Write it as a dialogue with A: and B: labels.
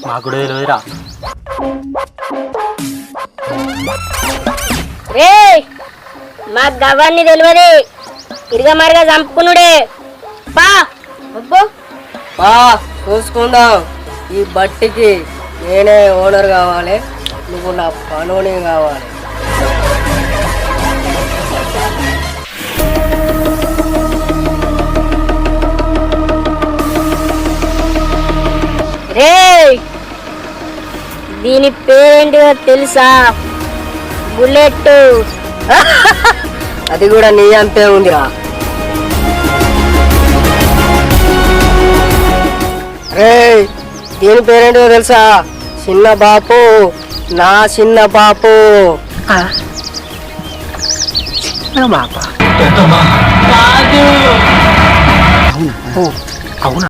A: మాకు కూడా తెలియదురా.
B: రే మాకు గవ్వన్నీ తెలియదు, ఇరుగా మరిగా చంపుకున్నాడే. పా అబ్బో
C: చూసుకుందాం. ఈ బట్టికి నేనే ఓనర్ కావాలి, నువ్వు నా పనుని కావాలి.
B: రే దీని పేరేంటిదో తెలుసా? బుల్లెట్.
C: అది కూడా నీ అంతే ఉందిరా. రే దీని పేరేంటో తెలుసా? చిన్న బాపు, నా చిన్న బాపు.
A: అవునా?